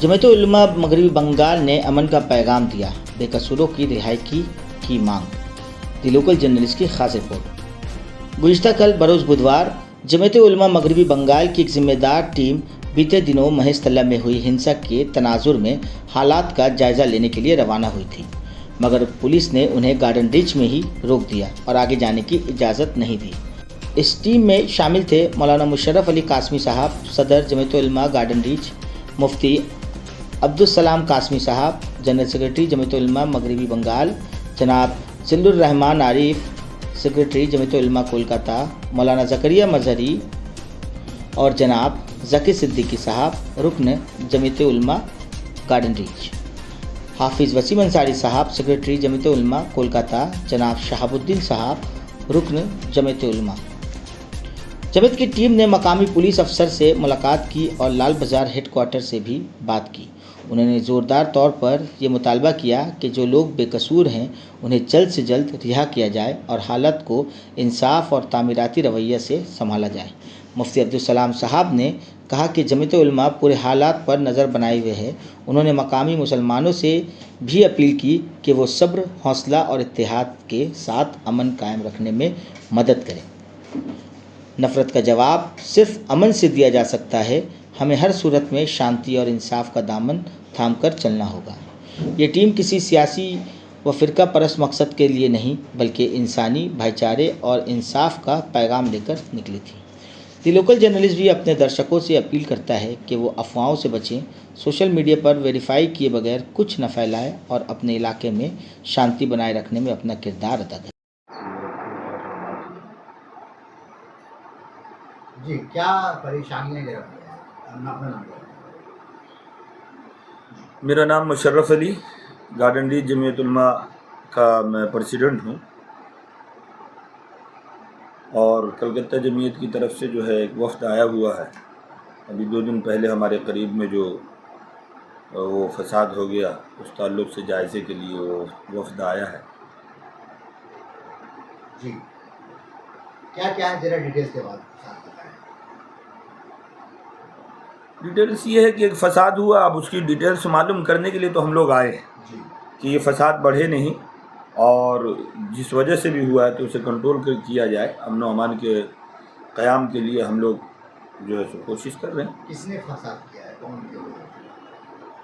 जमीयत उलमा मगरबी बंगाल ने अमन का पैगाम दिया, बेकसूरों की रिहाई की मांग। दी लोकल जर्नलिस्ट की खास रिपोर्ट। गुज़िश्ता कल बरोज़ बुधवार जमीयत उलमा मगरबी बंगाल की एक जिम्मेदार टीम बीते दिनों महेश-तला में हुई हिंसा के तनाजुर में हालात का जायज़ा लेने के लिए रवाना हुई थी, मगर पुलिस ने उन्हें गार्डन रीच में ही रोक दिया और आगे जाने की इजाज़त नहीं दी। इस टीम में शामिल थे मौलाना मुशर्रफ अली कासमी साहब, सदर जमीयत उलमा गार्डन रीच, मुफ्ती अब्दुल सलाम कासमी साहब, जनरल सेक्रेटरी जमीयत उलमा मगरबी बंगाल जनाब जिल्लुर रहमान आरिफ, सेक्रेटरी जमीयत उलमा कोलकाता मौलाना ज़करिया मजहरी और जनाब ज़की सिद्दीकी साहब, रुकन जमीयत उलमा गार्डन रीच, हाफिज़ वसीम अंसारी साहब, सेक्रेटरी जमीयत उलमा कोलकाता जनाब शहाबुद्दीन साहब, रुकन जमीयत उलमा। जमीयत की टीम ने मकामी पुलिस अफसर से मुलाकात की और लाल बाज़ार हेडक्वार्टर से भी बात की। उन्होंने ज़ोरदार तौर पर ये मुतालबा किया कि जो लोग बेकसूर हैं उन्हें जल्द से जल्द रिहा किया जाए और हालत को इंसाफ और तामीराती रवैया से संभाला जाए। मुफ्ती अब्दुल सलाम साहब ने कहा कि जमीयत उलमा पूरे हालात पर नज़र बनाए हुए है। उन्होंने मकामी मुसलमानों से भी अपील की कि वो सब्र, हौसला और इत्तेहाद के साथ अमन कायम रखने में मदद करें। नफ़रत का जवाब सिर्फ अमन से दिया जा सकता है। हमें हर सूरत में शांति और इंसाफ का दामन थाम कर चलना होगा। ये टीम किसी सियासी व फ़िरका परस्त मकसद के लिए नहीं, बल्कि इंसानी भाईचारे और इंसाफ का पैगाम लेकर निकली थी। दी लोकल जर्नलिस्ट भी अपने दर्शकों से अपील करता है कि वो अफवाहों से बचें, सोशल मीडिया पर वेरीफाई किए बगैर कुछ न फैलाएं और अपने इलाके में शांति बनाए रखने में अपना किरदार अदा करें। जी, क्या परेशानियाँ जरा अपना नाम। मेरा नाम मुशर्रफ अली, गार्डन रीच जमीयत उलमा का मैं प्रेसिडेंट हूँ और कलकत्ता जमीयत की तरफ से जो है एक वफ़द आया हुआ है। अभी 2 दिन पहले हमारे करीब में जो वो फसाद हो गया, उस ताल्लुक़ से जायज़े के लिए वो वफ़द आया है। जी, क्या क्या है, ज़रा डिटेल्स के बाद डिटेल्स ये है कि एक फ़साद हुआ। अब उसकी डिटेल्स मालूम करने के लिए तो हम लोग आए हैं कि ये फ़साद बढ़े नहीं और जिस वजह से भी हुआ है तो उसे कंट्रोल किया जाए। अमन व अमान के क़याम के लिए हम लोग जो है सो कोशिश कर रहे हैं। किसने फसाद किया है, कौन किया?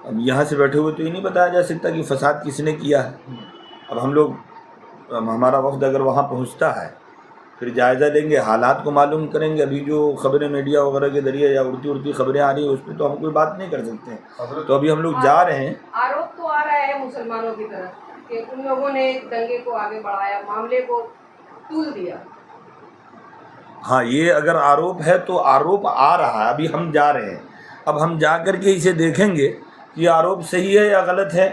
अब यहाँ से बैठे हुए तो ये नहीं बताया जा सकता कि फ़साद किसने किया है। अब हम लोग हमारा वफ़द अगर वहाँ पहुँचता है फिर जायज़ा लेंगे, हालात को मालूम करेंगे। अभी जो ख़बरें मीडिया वगैरह के ज़रिए या उड़ती ख़बरें आ रही हैं उस पर तो हम कोई बात नहीं कर सकते हैं। तो अभी हम लोग जा रहे हैं। आरोप तो आ रहा है मुसलमानों की तरफ कि उन लोगों ने दंगे को आगे बढ़ाया, मामले को तूल दिया। हाँ, ये अगर आरोप है तो आरोप आ रहा है, अभी हम जा रहे हैं। अब हम जा कर के इसे देखेंगे कि आरोप सही है या गलत है,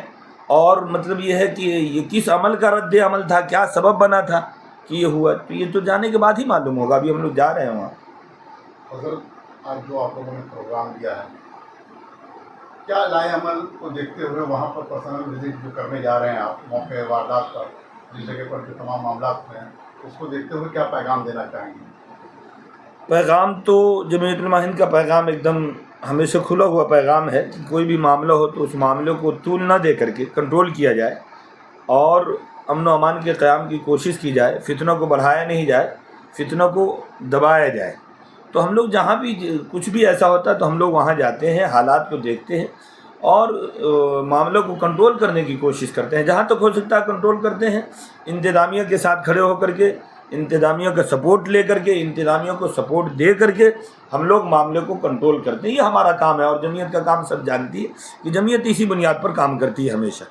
और मतलब ये है कि ये किस अमल का रद्द अमल था, क्या सबब बना था कि ये हुआ। तो ये तो जाने के बाद ही मालूम होगा। अभी हम लोग जा रहे हैं वहाँ। अगर आज जो आप लोगों ने प्रोग्राम दिया है, क्या लाए अमल को देखते हुए वहाँ पर पर्सनल विजिट जो करने जा रहे हैं आप, मौके वारदात पर जिस जगह पर जो तमाम मामला हैं, उसको देखते हुए क्या पैगाम देना चाहेंगे? पैगाम तो जमीयत उलमा हिंद का पैगाम एकदम हमेशा खुला हुआ पैगाम है कि कोई भी मामला हो तो उस मामले को तूल ना दे करके कंट्रोल किया जाए और अमन व अमान के क़याम की कोशिश की जाए। फितनों को बढ़ाया नहीं जाए, फितनों को दबाया जाए। तो हम लोग जहाँ भी कुछ भी ऐसा होता है तो हम लोग वहाँ जाते हैं, हालात को देखते हैं और मामलों को कंट्रोल करने की कोशिश करते हैं। जहाँ तक हो सकता है कंट्रोल करते हैं। इंतज़ामिया के साथ खड़े होकर के, इंतज़ामिया का सपोर्ट ले करके, इंतज़ामिया को सपोर्ट दे करके हम लोग मामले को कंट्रोल करते हैं। ये हमारा काम है और जमीयत का काम सब जानती है कि जमीयत इसी बुनियाद पर काम करती है हमेशा।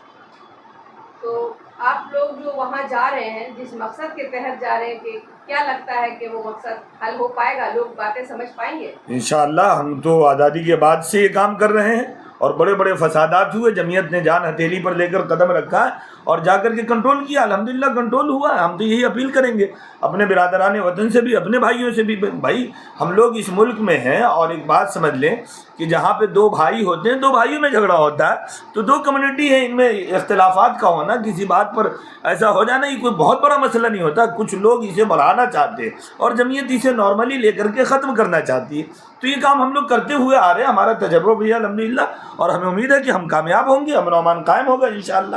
आप लोग जो वहाँ जा रहे हैं, जिस मकसद के तहत जा रहे हैं, कि क्या लगता है कि वो मकसद हल हो पाएगा, लोग बातें समझ पाएंगे? इंशाअल्लाह। हम तो आज़ादी के बाद से ये काम कर रहे हैं और बड़े बड़े फसादात हुए, जमीयत ने जान हथेली पर लेकर कदम रखा है اور جا کر کے کنٹرول کیا. الحمدللہ کنٹرول ہوا ہے. ہم تو یہی اپیل کریں گے اپنے برادران وطن سے بھی, اپنے بھائیوں سے بھی. بھائی ہم لوگ اس ملک میں ہیں, اور ایک بات سمجھ لیں کہ جہاں پہ دو بھائی ہوتے ہیں, دو بھائیوں میں جھگڑا ہوتا ہے, تو دو کمیونٹی ہیں, ان میں اختلافات کا ہونا, کسی بات پر ایسا ہو جانا, یہ کوئی بہت بڑا مسئلہ نہیں ہوتا. کچھ لوگ اسے بڑھانا چاہتے ہیں اور جمعیت اسے نارملی لے کر کے ختم کرنا چاہتی ہے. تو یہ کام ہم لوگ کرتے ہوئے آ رہے ہیں, ہمارا تجربہ بھی ہے الحمدللہ, اور ہمیں امید ہے کہ ہم کامیاب ہوں گے, امن و امان قائم ہوگا انشاءاللہ.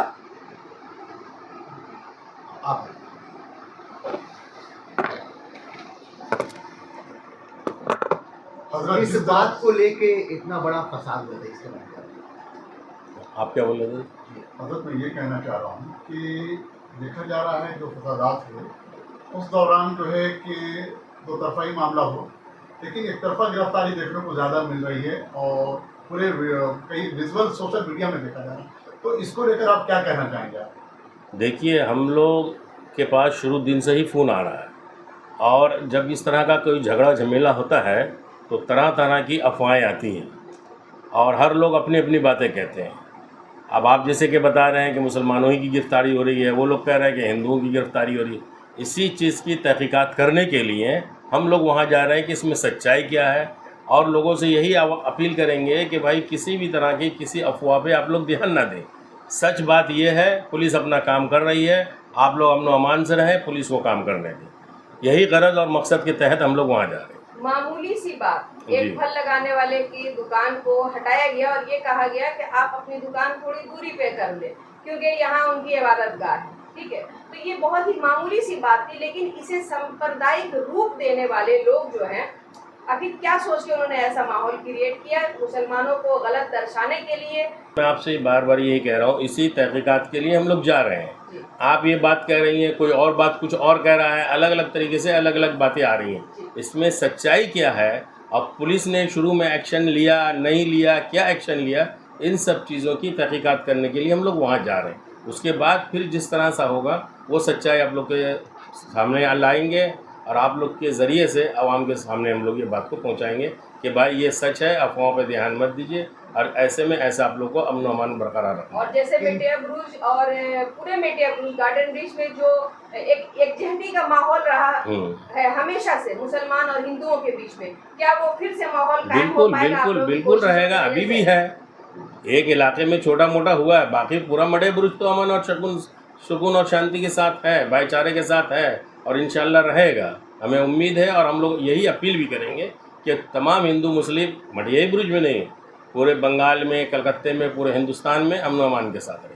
آپ حضرت اس بات کو لے کے اتنا بڑا فساد ہوتا ہے, اس کے بارے میں آپ کیا بول رہے تھے؟ حضرت میں یہ کہنا چاہ رہا ہوں کہ دیکھا جا رہا ہے جو فسادات ہوئے اس دوران جو ہے کہ دو طرفہ ہی معاملہ ہو, لیکن ایک طرفہ گرفتاری دیکھنے کو زیادہ مل رہی ہے اور پورے کئی ویژول سوشل میڈیا میں دیکھا جا رہا ہے. تو اس کو لے کر آپ کیا کہنا چاہیں گے؟ دیکھیے, ہم لوگ کے پاس شروع دن سے ہی فون آ رہا ہے, اور جب اس طرح کا کوئی جھگڑا جھمیلا ہوتا ہے تو طرح طرح کی افواہیں آتی ہیں, اور ہر لوگ اپنی اپنی باتیں کہتے ہیں. اب آپ جیسے کہ بتا رہے ہیں کہ مسلمانوں ہی کی گرفتاری ہو رہی ہے, وہ لوگ کہہ رہے ہیں کہ ہندوؤں کی گرفتاری ہو رہی ہے. اسی چیز کی تحقیقات کرنے کے لیے ہم لوگ وہاں جا رہے ہیں کہ اس میں سچائی کیا ہے, اور لوگوں سے یہی اپیل کریں گے کہ بھائی کسی بھی طرح کی کسی افواہ پہ آپ لوگ دھیان نہ دیں. سچ بات یہ ہے, پولیس اپنا کام کر رہی ہے, آپ لوگ امن و امان سے رہیں, پولیس کو کام کرنے دیں. یہی غرض اور مقصد کے تحت ہم لوگ وہاں جا رہے ہیں. معمولی سی بات, ایک پھل لگانے والے کی دکان کو ہٹایا گیا اور یہ کہا گیا کہ آپ اپنی دکان تھوڑی دوری پہ کر لیں کیونکہ یہاں ان کی عبادت گاہ ہے. ٹھیک ہے, تو یہ بہت ہی معمولی سی بات تھی, لیکن اسے سمپردائک روپ دینے والے لوگ جو ہیں, آخر کیا سوچ کے انہوں نے ایسا ماحول کریٹ کیا مسلمانوں کو غلط درشانے کے لیے. میں آپ سے بار بار یہی کہہ رہا ہوں, اسی تحقیقات کے لیے ہم لوگ جا رہے ہیں. آپ یہ بات کہہ رہی ہیں, کوئی اور بات کچھ اور کہہ رہا ہے, الگ الگ طریقے سے الگ الگ باتیں آ رہی ہیں. اس میں سچائی کیا ہے, اب پولیس نے شروع میں ایکشن لیا نہیں لیا, کیا ایکشن لیا, ان سب چیزوں کی تحقیقات کرنے کے لیے ہم لوگ وہاں جا رہے ہیں. اس کے بعد پھر جس طرح سا ہوگا وہ سچائی آپ لوگ کے سامنے لائیں گے, اور آپ لوگ کے ذریعے سے عوام کے سامنے ہم لوگ یہ بات کو پہنچائیں گے کہ بھائی یہ سچ ہے, افواہوں پہ دھیان مت دیجیے, اور ایسے میں ایسا آپ لوگ کو امن و امان برقرار رکھنا. اور جیسے میٹیا بروج اور پورے میٹیا بروج گارڈن ریچ میں جو ایک جہتی کا ماحول رہا ہے ہمیشہ سے مسلمان اور ہندوؤں کے بیچ میں, کیا وہ پھر سے ماحول قائم ہو پائے گا؟ بالکل رہے گا, ابھی بھی ہے. ایک علاقے میں چھوٹا موٹا ہوا ہے, باقی پورا مڈے برج تو امن اور سکون اور شانتی کے ساتھ ہے, بھائی چارے کے ساتھ ہے, اور انشاءاللہ رہے گا. ہمیں امید ہے, اور ہم لوگ یہی اپیل بھی کریں گے کہ تمام ہندو مسلم مڈیائی برج میں نہیں, پورے بنگال میں, کلکتے میں, پورے ہندوستان میں امن و امان کے ساتھ رہیں.